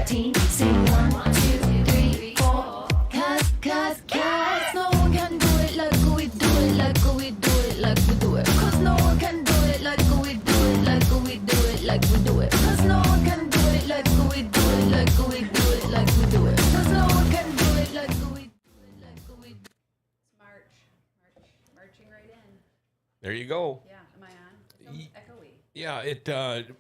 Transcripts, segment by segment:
team. Sing 1, 2, 3, 4. Cause no one can do it like we do it, like we do it, like we do it. Cause no one can do it like we do it, like we do it, like we do it. Cause no one can do it like we do it, like we do it, like we do it. Cause no one can do it like we do it, like we do it. Marching right in. There you go. Yeah, am I on? It sounds echoey. Yeah, it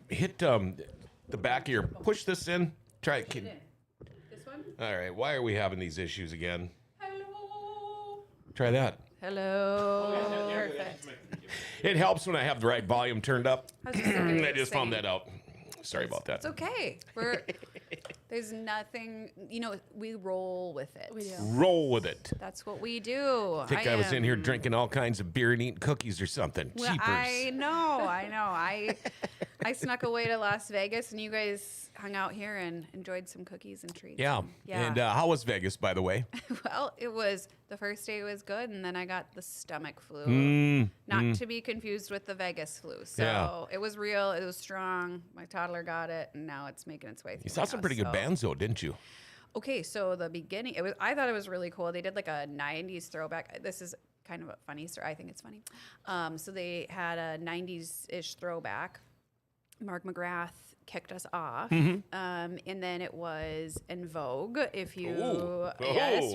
hit the back of your. Push this in. Try it. This one? All right. Why are we having these issues again? Hello. Try that. Hello. Perfect. It helps when I have the right volume turned up. I was just thinking I of just found singing. that out. Sorry about that. It's okay. There's nothing, we roll with it. We do. Roll with it. That's what we do. I think I was in here drinking all kinds of beer and eating cookies or something. Well, Jeepers. I know. I snuck away to Las Vegas, and you guys hung out here and enjoyed some cookies and treats. Yeah. And how was Vegas, by the way? Well, the first day was good, and then I got the stomach flu. Not to be confused with the Vegas flu. So it was real. It was strong. My toddler got it, and now it's making its way through. You saw some pretty good bands, though, didn't you? Okay, so the beginning, I thought it was really cool. They did like a 90s throwback. This is kind of a funny story. I think it's funny. So they had a 90s-ish throwback. Mark McGrath kicked us off. And then it was In Vogue, if you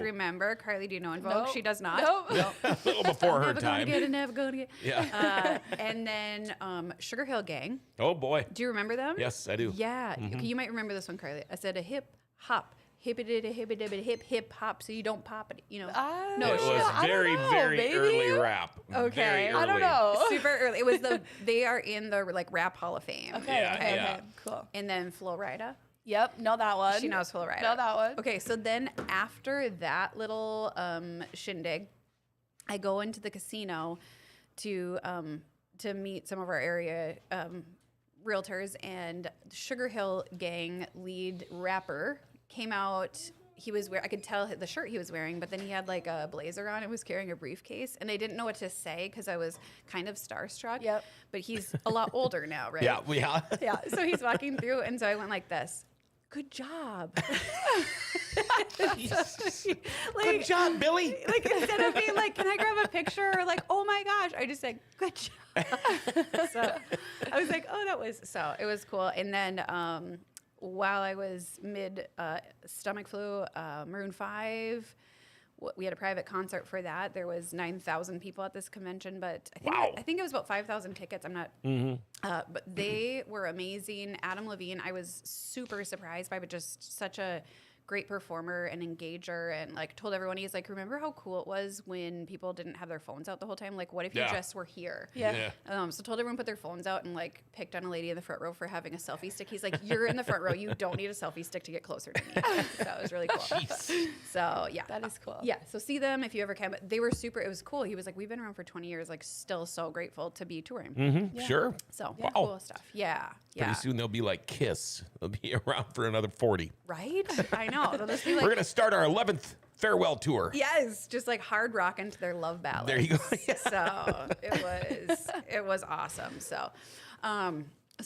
remember. Carlie, do you know In Vogue? Nope. She does not. Nope. A little before her Never gonna time. get it, never gonna get it. Yeah. And then Sugar Hill Gang. Oh, boy. Do you remember them? Yes, I do. Yeah. Okay, you might remember this one, Carlie. I said a hip hop. Hip hop, so you don't pop it, No, It she was doesn't. very, baby. early rap. Okay. Very early. I don't know. Super early. It was they are in the like Rap Hall of Fame. Okay, Yeah, okay, yeah. okay, cool. And then Flo Rida. Yep, know that one. She knows Flo Rida. Know that one. Okay, so then after that little shindig, I go into the casino to meet some of our area realtors, and the Sugar Hill Gang lead rapper came out. I could tell the shirt he was wearing, but then he had like a blazer on and was carrying a briefcase, and I didn't know what to say because I was kind of starstruck. Yep. But he's a lot older now, right? Yeah. Yeah. So he's walking through, and so I went like this. Good job. Good job, Billy. Like instead of being like, can I grab a picture, or like, oh my gosh, I just said, good job. So I was like, oh, it was cool. And then while I was mid stomach flu, Maroon 5, we had a private concert for that. There was 9,000 people at this convention, but I think it was about 5,000 tickets. I'm not, but they were amazing. Adam Levine, I was super surprised by, but just such a great performer and engager, and like told everyone, he's like, remember how cool it was when people didn't have their phones out the whole time? Like, what if you just were here? Yeah. So told everyone put their phones out, and like picked on a lady in the front row for having a selfie stick. He's like, you're in the front row. You don't need a selfie stick to get closer to me. So it was really cool. So yeah. That is cool. Yeah. So see them if you ever can. But they were super, it was cool. He was like, we've been around for 20 years, like still so grateful to be touring. Sure. So Wow. cool stuff. Yeah. Pretty Yeah. soon they'll be like Kiss. They'll be around for another 40. Right? I know. They'll just be like, We're going to start our 11th farewell tour. yes, just like hard rock into their love ballads. There you go. So it was awesome. So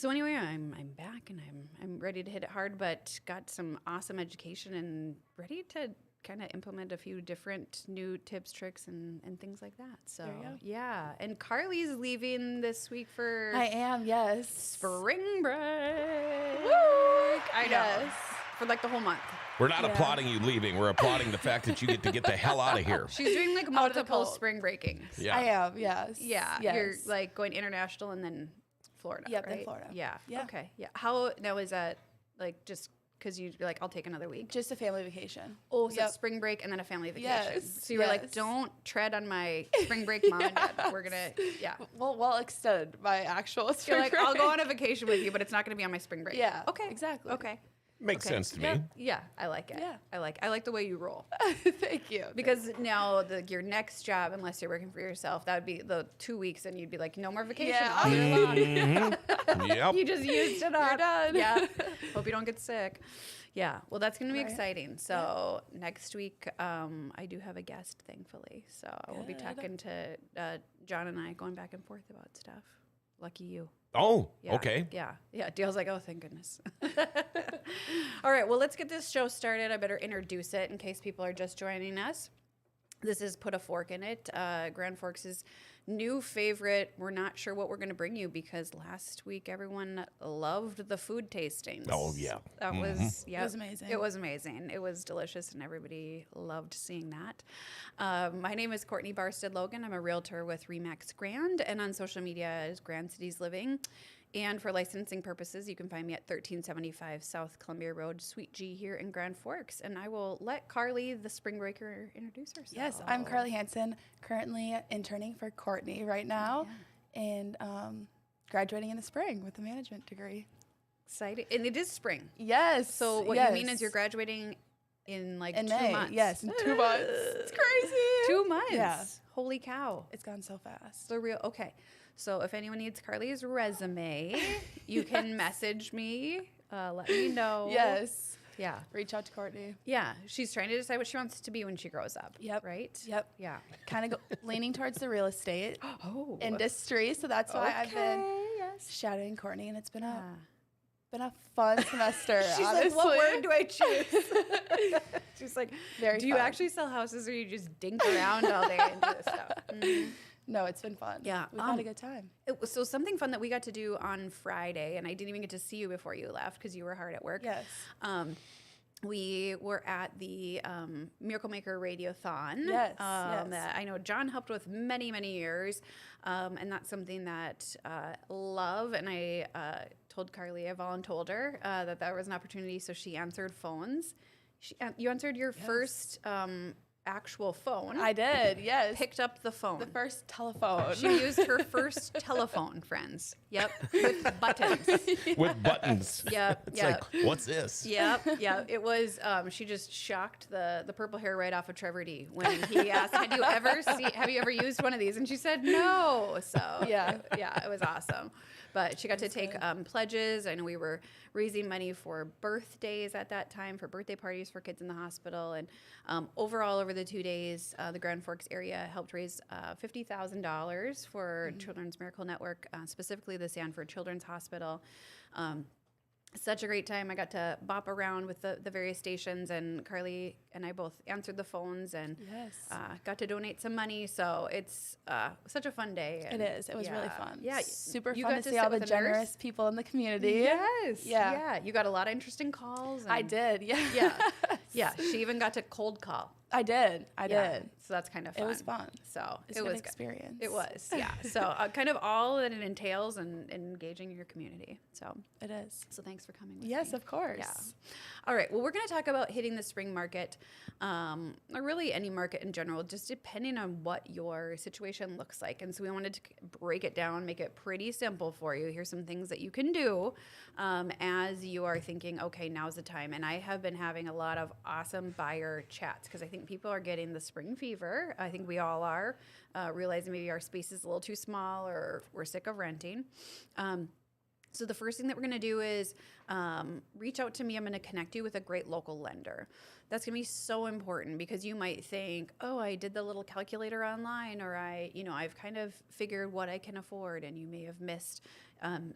anyway, I'm back, and I'm ready to hit it hard, but got some awesome education and ready to kind of implement a few different new tips, tricks, and things like that. So There you go. yeah. And Carlie's leaving this week for I am, yes. spring break. I know. Yes. For like the whole month. We're not applauding you leaving. We're applauding the fact that you get to get the hell out of here. She's doing like of the multiple cold. spring breakings. Yeah. I am, yes. Yeah, Yes. you're like going international and then Florida. Yep, then right? Florida. Yeah. Yeah. Okay. Yeah. How now is that like just because you're like I'll take another week? Just a family vacation. Oh, so Yep. it's spring break and then a family vacation. Yes, So you were like, yes. don't tread on my spring break, mom and dad. We're gonna We'll extend my actual You're spring like, I'll break. go on a vacation with you, but it's not gonna be on my spring break. Yeah, Okay. exactly. Okay. Makes Okay. sense to Yeah. me. Yeah, I like it. Yeah. I like the way you roll. Thank you. Because now your next job, unless you're working for yourself, that would be the 2 weeks, and you'd be like, no more vacation Yeah. all year long. Yep. You just used it up. You're done. Yeah. Hope you don't get sick. Yeah. Well, that's going to be Right. exciting. So next week, I do have a guest, thankfully. So I will be Good. talking to John and I, going back and forth about stuff. Lucky you. Oh, Yeah. okay. Yeah. Dale's like, oh, thank goodness. All right. Well, let's get this show started. I better introduce it in case people are just joining us. This is Put a Fork in It, Grand Forks' new favorite. We're not sure what we're going to bring you because last week everyone loved the food tastings. Oh, yeah. That was, yeah. It was amazing. It was amazing. It was delicious and everybody loved seeing that. My name is Courtney Barstead Logan. I'm a realtor with Remax Grand and on social media as Grand Cities Living. And for licensing purposes, you can find me at 1375 South Columbia Road, Suite G here in Grand Forks. And I will let Carlie, the spring breaker, introduce herself. Yes, I'm Carlie Hansen, currently interning for Courtney right now, and graduating in the spring with a management degree. Exciting. And it is spring. Yes. So what you mean is you're graduating in like in 2 May. months. Yes, in 2 months. It's crazy. 2 months. Yeah. Holy cow. It's gone so fast. The real, okay. So if anyone needs Carlie's resume, you can message me, let me know. Yes. Yeah. Reach out to Courtney. Yeah. She's trying to decide what she wants to be when she grows up. Yep. Right? Yep. Yeah. Kind of leaning towards the real estate Oh. industry, so that's why I've been yes. shadowing Courtney, and it's been Yeah. been a fun semester. She's honestly. like, what word do I choose? She's like, Very do you fun. actually sell houses or you just dink around all day and do this stuff? Mhm. No, it's been fun. Yeah, We've had a good time. So something fun that we got to do on Friday, and I didn't even get to see you before you left because you were hard at work. Yes. We were at the Miracle Maker Radiothon. Yes, yes. That I know John helped with many, many years. And that's something that love. And I told Carlie, I voluntold her that there was an opportunity. So she answered phones. You answered your first actual phone. I did, yes. Picked up the phone. The first telephone. She used her first telephone, friends. Yep. With buttons. With buttons. Yep. It's Yep. like, what's this? Yep, yeah. It was. She just shocked the purple hair right off of Trevor D when he asked, "Have you ever used one of these?" And she said, "No." So yeah, it was awesome. But she got to take pledges. I know we were raising money for birthdays at that time, for birthday parties for kids in the hospital, and overall over the 2 days, the Grand Forks area helped raise $50,000 for Children's Miracle Network, specifically the Sanford Children's Hospital. Such a great time. I got to bop around with the various stations, and Carlie and I both answered the phones and got to donate some money. So it's such a fun day. It is. It was really fun. Yeah. Super You fun got to to see sit all the with a nurse? generous people in the community. Yes. Yeah. You got a lot of interesting calls. I and- did. Yeah. Yeah. Yeah. She even got to cold call. I did. I Yeah. did. So that's kind of fun. It was fun. So It's it a was good good. experience. It was. Yeah. So kind of all that it entails and engaging your community. So It is. thanks for coming with Yes, me. of course. Yeah. All right. Well, we're going to talk about hitting the spring market, or really any market in general, just depending on what your situation looks like. And so we wanted to break it down, make it pretty simple for you. Here's some things that you can do as you are thinking, okay, now's the time. And I have been having a lot of awesome buyer chats because I think people are getting the spring fever. I think we all are, realizing maybe our space is a little too small or we're sick of renting. So the first thing that we're going to do is reach out to me. I'm going to connect you with a great local lender. That's going to be so important because you might think, oh, I did the little calculator online, or I've kind of figured what I can afford, and you may have missed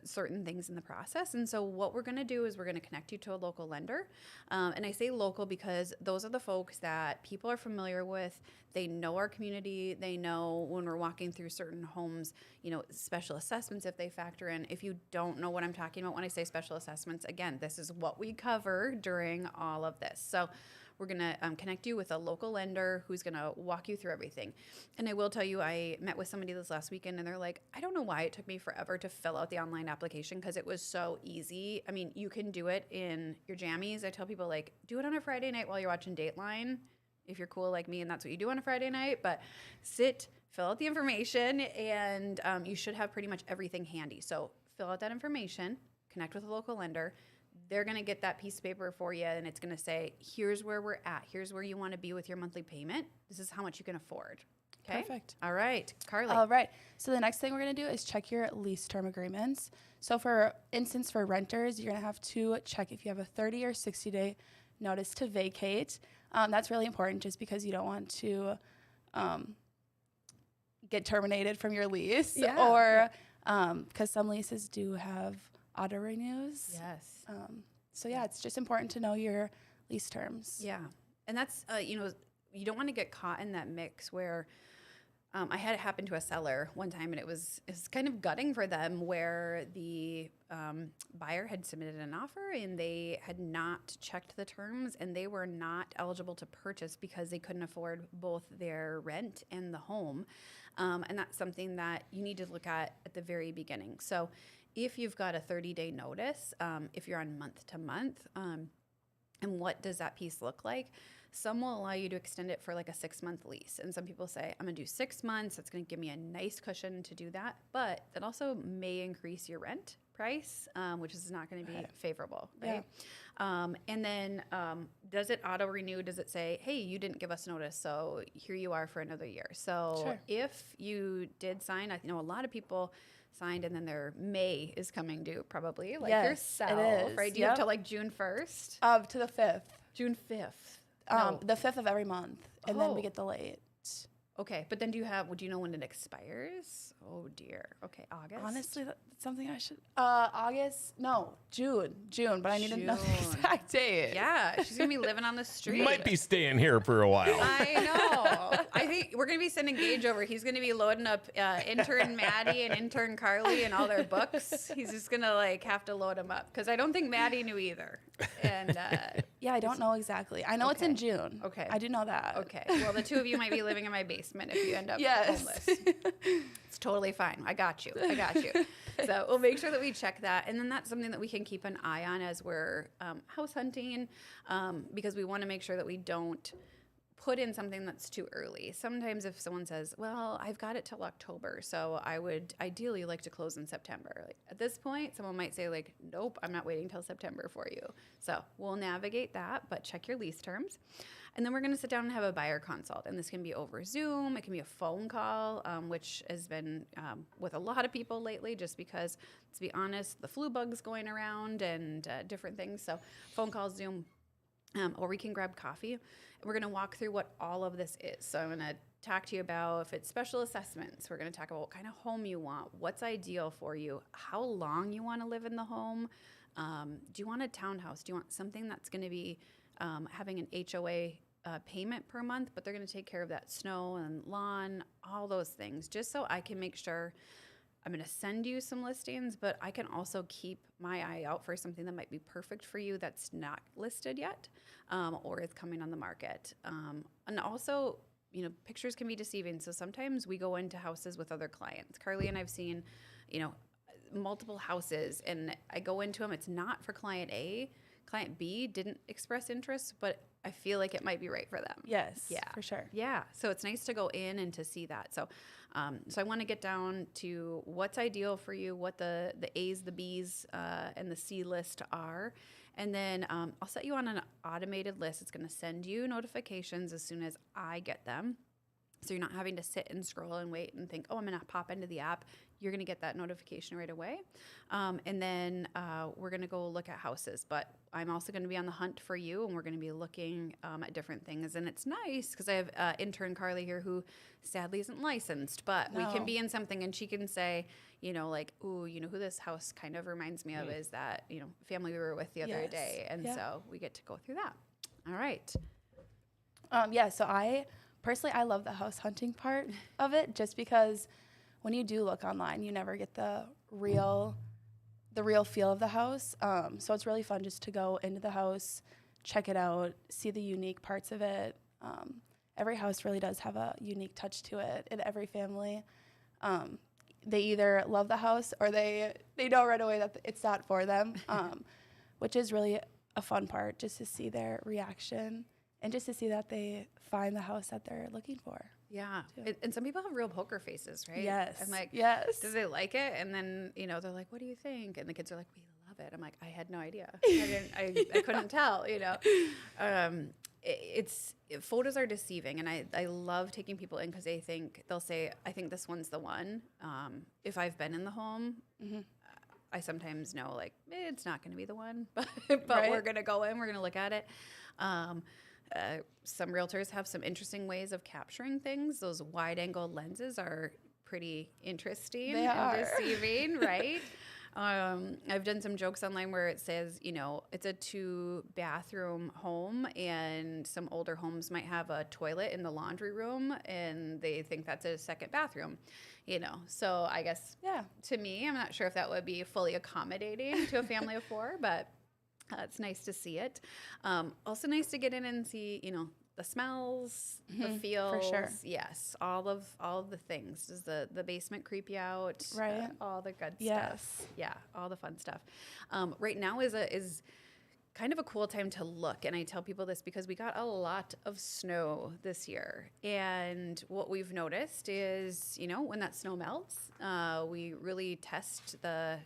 certain things in the process. And so what we're going to do is we're going to connect you to a local lender. And I say local because those are the folks that people are familiar with. They know our community. They know when we're walking through certain homes, special assessments if they factor in. If you don't know what I'm talking about when I say special assessments, again, this is what we cover during all of this. So we're going to connect you with a local lender who's going to walk you through everything. And I will tell you, I met with somebody this last weekend, and they're like, I don't know why it took me forever to fill out the online application because it was so easy. I mean, you can do it in your jammies. I tell people, do it on a Friday night while you're watching Dateline, if you're cool like me and that's what you do on a Friday night. But fill out the information, and you should have pretty much everything handy. So fill out that information, connect with a local lender. They're going to get that piece of paper for you, and it's going to say, here's where we're at. Here's where you want to be with your monthly payment. This is how much you can afford. Okay? Perfect. All right. Carlie. All right. So the next thing we're going to do is check your lease term agreements. So for instance, for renters, you're going to have to check if you have a 30 or 60-day notice to vacate. That's really important just because you don't want to get terminated from your lease or because some leases do have auto renews. Yes. So yeah, it's just important to know your lease terms. Yeah. And that's, you don't want to get caught in that mix where I had it happen to a seller one time, and it was kind of gutting for them, where the buyer had submitted an offer and they had not checked the terms, and they were not eligible to purchase because they couldn't afford both their rent and the home. And that's something that you need to look at the very beginning. So if you've got a 30-day notice, if you're on month to month, and what does that piece look like? Some will allow you to extend it for like a 6-month lease. And some people say, I'm gonna do 6 months. That's gonna give me a nice cushion to do that. But that also may increase your rent price, which is not gonna be favorable, right? And then does it auto renew? Does it say, hey, you didn't give us notice, so here you are for another year? So if you did sign, I know a lot of people signed and then their May is coming due, probably, like yourself, it is. right? Do you have till like June 1st? To the 5th. June 5th. The 5th of every month, and then we get the late. Okay, but then do you know when it expires? Oh dear. Okay, August. Honestly, that's something I should. June, but I need to know the June. exact date. Yeah, she's gonna be living on the street. You might be staying here for a while. I know. I think we're gonna be sending Gage over. He's gonna be loading up intern Maddie and intern Carlie and all their books. He's just gonna like have to load them up because I don't think Maddie knew either. And yeah, I don't know exactly. I know it's in June. Okay, I do know that. Okay, well the two of you might be living in my basement if you end up homeless. It's totally fine. I got you. So we'll make sure that we check that. And then that's something that we can keep an eye on as we're house hunting, because we want to make sure that we don't put in something that's too early. Sometimes if someone says, well, I've got it till October, so I would ideally like to close in September. Like, at this point, someone might say like, nope, I'm not waiting till September for you. So we'll navigate that, but check your lease terms. And then we're going to sit down and have a buyer consult. And this can be over Zoom. It can be a phone call, which has been with a lot of people lately, just because, to be honest, the flu bug's going around and different things. So phone call, Zoom, or we can grab coffee. And we're going to walk through what all of this is. So I'm going to talk to you about if it's special assessments. We're going to talk about what kind of home you want, what's ideal for you, how long you want to live in the home. Do you want a townhouse? Do you want something that's going to be having an HOA payment per month, but they're going to take care of that snow and lawn, all those things, just so I can make sure. I'm going to send you some listings, but I can also keep my eye out for something that might be perfect for you that's not listed yet, or is coming on the market. And also, pictures can be deceiving. So sometimes we go into houses with other clients. Carlie and I've seen, multiple houses, and I go into them. It's not for client A. Client B didn't express interest, but I feel like it might be right for them. Yes. Yeah. For sure. Yeah. So it's nice to go in and to see that. So, so I want to get down to what's ideal for you, what the A's, the B's, and the C list are. And then I'll set you on an automated list. It's going to send you notifications as soon as I get them. So you're not having to sit and scroll and wait and think, oh, I'm going to pop into the app. You're going to get that notification right away. And then we're going to go look at houses. But I'm also going to be on the hunt for you, and we're going to be looking at different things. And it's nice because I have intern Carlie here who sadly isn't licensed, but we can be in something and she can say, like, ooh, who this house kind of reminds me of is that, family we were with the other day. And so we get to go through that. All right. So I love the house hunting part of it, just because when you do look online, you never get the real feel of the house. So it's really fun just to go into the house, check it out, see the unique parts of it. Every house really does have a unique touch to it, and every family, they either love the house or they know right away that it's not for them, which is really a fun part, just to see their reaction and just to see that they find the house that they're looking for. Yeah. And some people have real poker faces, right? Yes. I'm like, yes. Do they like it? And then, they're like, what do you think? And the kids are like, we love it. I'm like, I had no idea. I couldn't tell, photos are deceiving. And I love taking people in because they'll say, I think this one's the one. If I've been in the home, I sometimes know like, it's not going to be the one, but we're going to go in, we're going to look at it. Some realtors have some interesting ways of capturing things. Those wide angle lenses are pretty interesting They and are. deceiving, right? I've done some jokes online where it says, you know, it's a 2-bathroom home, and some older homes might have a toilet in the laundry room, and they think that's a second bathroom, you know. So I guess to me, I'm not sure if that would be fully accommodating to a family of 4, but it's nice to see it. Also nice to get in and see, you know, the smells, the feels. sure. Yes, all of the things. Does the basement creep you out? Right. All the good Yes. stuff. Yeah, all the fun stuff. Right now is kind of a cool time to look, and I tell people this because we got a lot of snow this year, and what we've noticed is, you know, when that snow melts, we really test the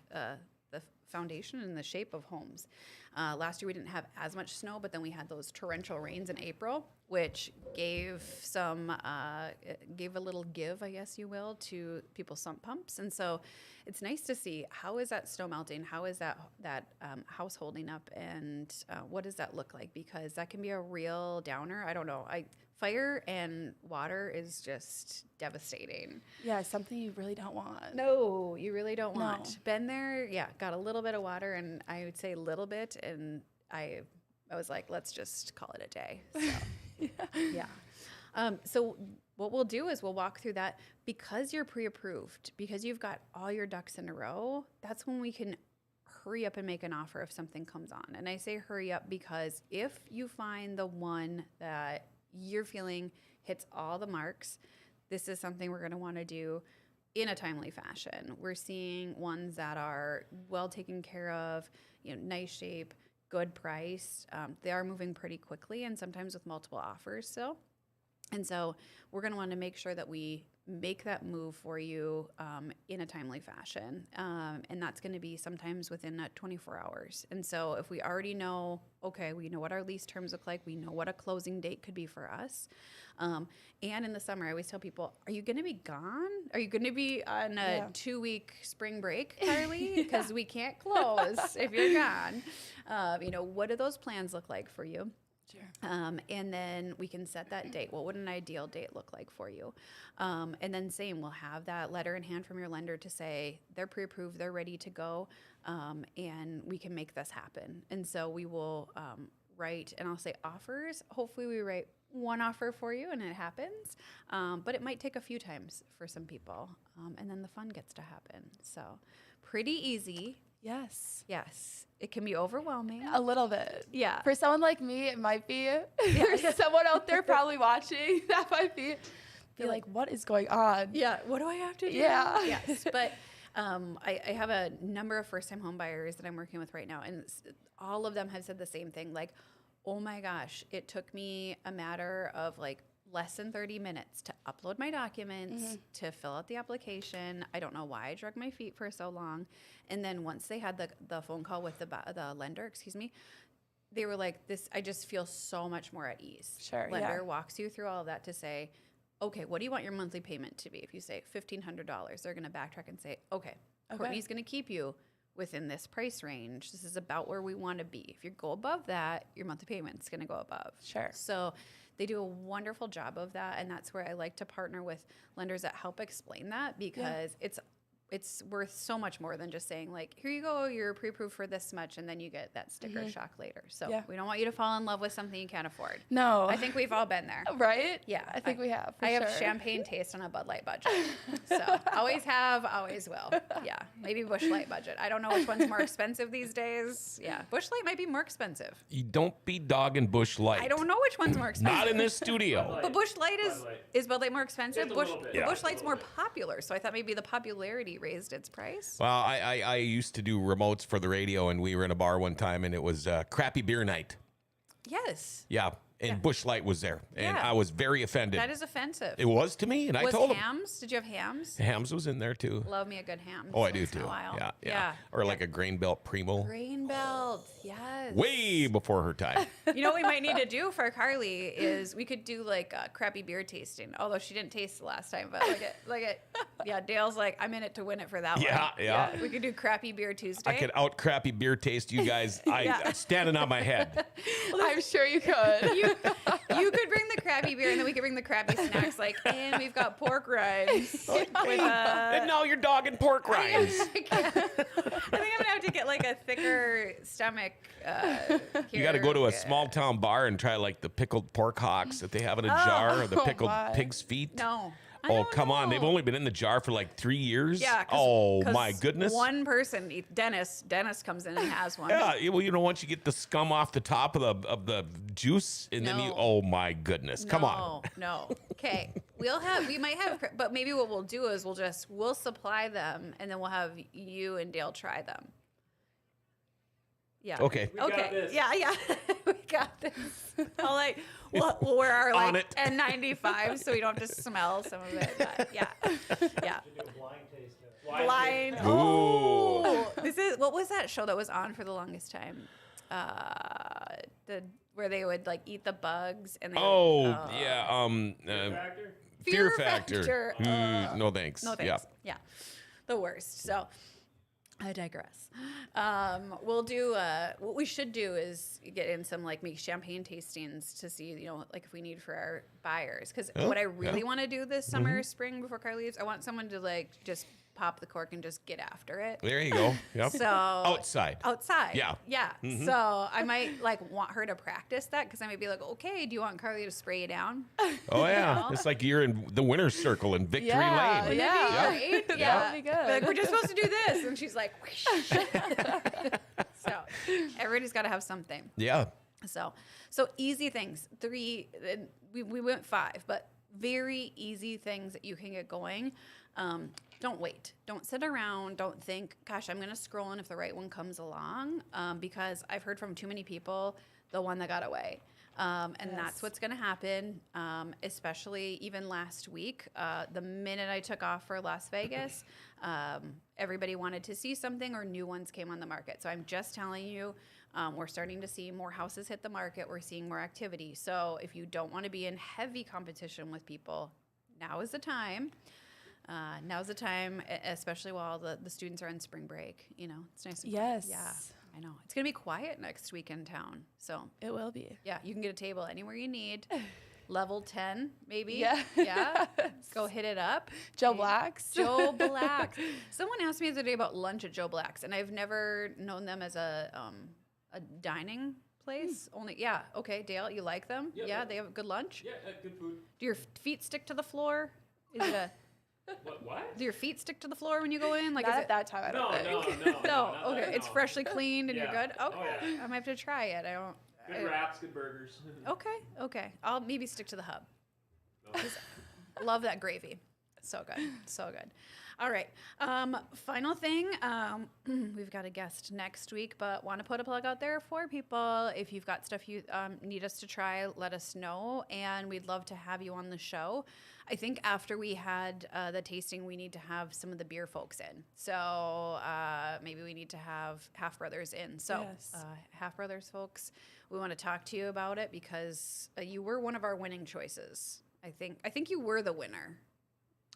foundation and the shape of homes. Last year we didn't have as much snow, but then we had those torrential rains in April, which gave gave a little give, I guess you will, to people's sump pumps. And so it's nice to see, how is that snow melting? How is that house holding up? And what does that look like? Because that can be a real downer. I don't know. Fire and water is just devastating. Yeah, something you really don't want. No, you really don't No. want. Been there, yeah, got a little bit of water, and I would say a little bit, and I was like, let's just call it a day. So, yeah. So what we'll do is we'll walk through that. Because you're pre-approved, because you've got all your ducks in a row, that's when we can hurry up and make an offer if something comes on. And I say hurry up because if you find the one that you're feeling hits all the marks, this is something we're going to want to do in a timely fashion. We're seeing ones that are well taken care of, you know, nice shape, good price. They are moving pretty quickly, and sometimes with multiple offers still. And so we're going to want to make sure that we make that move for you in a timely fashion. And that's going to be sometimes within 24 hours. And so if we already know, okay, we know what our lease terms look like, we know what a closing date could be for us. And in the summer, I always tell people, are you going to be gone? Are you going to be on a 2-week spring break, Carlie? Because we can't close if you're gone. You know, what do those plans look like for you? Sure. And then we can set that date. What would an ideal date look like for you? And then same, we'll have that letter in hand from your lender to say they're pre-approved, they're ready to go, and we can make this happen. And so we will write, and I'll say offers. Hopefully we write one offer for you and it happens, but it might take a few times for some people, and then the fun gets to happen. So pretty easy. Yes. Yes. It can be overwhelming. A little bit. Yeah. For someone like me, it might be. There's someone out there probably watching that might be like, what is going on? Yeah. What do I have to do? Yeah. Yes. But I have a number of first-time home buyers that I'm working with right now, and all of them have said the same thing. Like, oh my gosh, it took me a matter of like less than 30 minutes to upload my documents, to fill out the application. I don't know why I dragged my feet for so long. And then once they had the phone call with the lender, they were like, "This, I just feel so much more at ease." Sure, Lender yeah. walks you through all of that to say, "Okay, what do you want your monthly payment to be?" If you say $1,500, they're going to backtrack and say, "Okay, Courtney's going to keep you within this price range. This is about where we want to be. If you go above that, your monthly payment's going to go above." Sure. So they do a wonderful job of that, and that's where I like to partner with lenders that help explain that, because it's worth so much more than just saying like, here you go, you're pre-approved for this much, and then you get that sticker shock later. So we don't want you to fall in love with something you can't afford. No. I think we've all been there. Right? Yeah. I think we have. For I sure. have champagne taste on a Bud Light budget. So always have, always will. Yeah. Maybe Busch Light budget. I don't know which one's more expensive these days. Yeah. Busch Light might be more expensive. You don't be dogging Busch Light. I don't know which one's more expensive. Not in this studio. But Busch Light is Bud Light more expensive? Busch Yeah. Light's more popular, so I thought maybe the popularity raised its price. Well, I used to do remotes for the radio, and we were in a bar one time, and it was crappy beer night. Yes. Yeah, and Busch Light was there, and Yeah. I was very offended. That is offensive. It was to me, and I told him. hams? Did you have hams? Hams was in there too. Love me a good ham. Oh, I do once in too. a while. Yeah. Or like a grain belt Primo. Grain belt. Yes. Way before her time. You know what we might need to do for Carlie is we could do like a crappy beer tasting. Although she didn't taste the last time, but yeah, Dale's like, I'm in it to win it for that one. Yeah. We could do crappy beer Tuesday. I could out crappy beer taste you guys. I'm standing on my head. I'm sure you could. You You could bring the crappy beer, and then we could bring the crappy snacks. Like, and we've got pork rinds with And now you're dogging pork rinds. I think I'm gonna have to get like a thicker stomach. You got to go to a here. small town bar and try like the pickled pork hocks that they have in a jar, or the pickled my. pig's feet. No. I Oh, don't come on. They've know. only been in the jar for like 3 years. Yeah. Oh, my goodness. One person, Dennis comes in and has one. Yeah, well, once you get the scum off the top of the juice, and then No. oh my goodness, come on. No. Okay. We might have, but maybe what we'll do is we'll supply them, and then we'll have you and Dale try them. Yeah. Okay. We got Okay. this. Yeah. We got this. We'll wear our On like it. N95 so we don't have to smell some of it. But yeah. Yeah. Blind taste test. Blind. Ooh. Oh, what was that show that was on for the longest time? Where they would like eat the bugs and they Oh, would, yeah. Factor? Fear Factor. Factor. No thanks. No thanks. Yeah. The worst. So I digress. We'll do what we should do is get in some like make champagne tastings to see, like if we need for our buyers. Because what I really want to do this summer, spring before Carlie leaves, I want someone to like just pop the cork and just get after it. There you go. Yep. So Outside. Yeah. Yeah. So I might like want her to practice that because I might be like, okay, do you want Carlie to spray you down? Oh yeah. know? It's like you're in the winner's circle in Victory Yeah, Lane. yeah. Right? That Yeah. would be good. Like, we're just supposed to do this. And she's like, whoosh. So everybody's got to have something. Yeah. So easy things. 3, we went 5, but very easy things that you can get going. Don't wait. Don't sit around. Don't think, gosh, I'm going to scroll in if the right one comes along, because I've heard from too many people the one that got away. And that's what's going to happen, especially even last week. The minute I took off for Las Vegas, everybody wanted to see something or new ones came on the market. So I'm just telling you, we're starting to see more houses hit the market. We're seeing more activity. So if you don't want to be in heavy competition with people, now is the time. Now's the time, especially while the students are on spring break. It's nice. And quiet. Yes. Yeah, I know. It's going to be quiet next week in town. So, It will be. yeah, you can get a table anywhere you need. Level 10, maybe. Yeah. Yeah. Go hit it up. Joe Black's. Joe Black's. Someone asked me the other day about lunch at Joe Black's, and I've never known them as a dining place. Only, yeah. Okay, Dale, you like them? Yeah. They have good lunch? Yeah, good food. Do your feet stick to the floor? Is it a... What? Do your feet stick to the floor when you go in? Like, Not is at it? that time, I don't think. No. No, not okay. that, It's no. freshly cleaned and Yeah. you're good. Oh, Okay, yeah. I might have to try it. I don't. Good wraps, good burgers. Okay. I'll maybe stick to the hub. 'Cause love that gravy. So good. All right. Final thing. We've got a guest next week, but want to put a plug out there for people. If you've got stuff you need us to try, let us know, and we'd love to have you on the show. I think after we had the tasting, we need to have some of the beer folks in. So maybe we need to have Half Brothers in. So Yes. Half Brothers folks, we want to talk to you about it because you were one of our winning choices. I think you were the winner.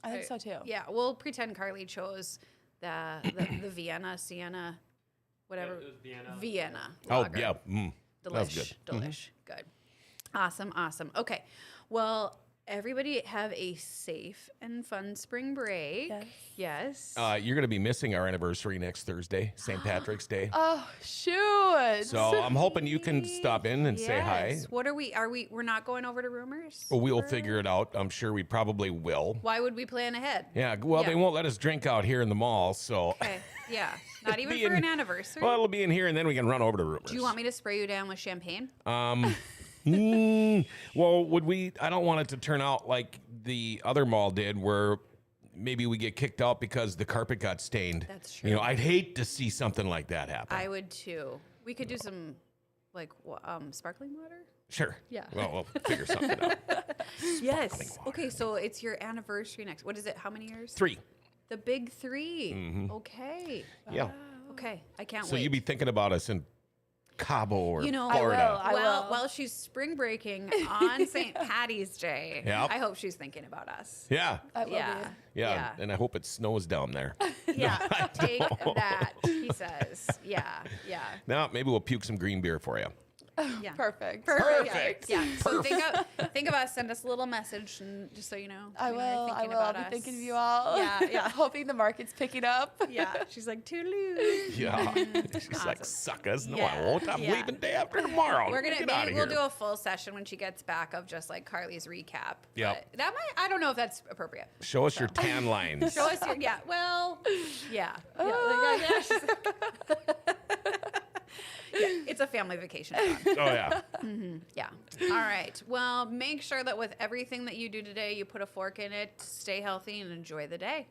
I think so too. Yeah, we'll pretend Carlie chose the Vienna, Sienna, whatever. Yeah, it was Vienna. Vienna. Oh lager. yeah. That was good. Delish. Good. Awesome. Okay. Well, everybody have a safe and fun spring break. Yes. You're going to be missing our anniversary next Thursday, St. Patrick's Day. Oh, shoot. So I'm hoping you can stop in and say hi. Yes. What are we? We're not going over to Rumors? Well, we'll figure it out. I'm sure we probably will. Why would we plan ahead? Yeah. Well, they Yeah. won't let us drink out here in the mall, so. Okay. Yeah. Not even Be for in- an anniversary. Well, it'll be in here, and then we can run over to Rumors. Do you want me to spray you down with champagne? Well, would we? I don't want it to turn out like the other mall did, where maybe we get kicked out because the carpet got stained. That's You know, I'd hate to see something like that happen. I would too. We could do some like sparkling water. Sure. Yeah. Well, we'll figure something out. Yes. Okay, so it's your anniversary next. What is it? How many years? 3. The big 3. Okay. Yeah. Okay. I can't So wait. you'd be thinking about us in Cabo or You know, Florida. I will. While she's spring breaking on St. Patty's Day, Yep. I hope she's thinking about us. Yeah. I will Yeah. be. Yeah. And I hope it snows down there. Yeah. Take that, he says. Yeah. Now, maybe we'll puke some green beer for you. Yeah. Perfect. Perfect. Yeah. So think of us. Send us a little message, and just so you know. I you know, will. you're I thinking will. about I'll be us. thinking of you all. Yeah. Yeah. Hoping the market's picking up. Yeah. She's like toodaloo. Yeah. She's like, Awesome. suckers. No, Yeah. I won't. I'm Yeah. leaving day after tomorrow. We're gonna Get maybe outta we'll here. do a full session when she gets back of just like Carlie's recap. Yep. But that might, I don't know if that's appropriate. Show us your tan lines. Show us your, yeah. Well, yeah. Yeah. Yeah, she's- yeah, it's a family vacation. Time. Oh, yeah. Yeah. All right. Well, make sure that with everything that you do today, you put a fork in it, stay healthy, and enjoy the day.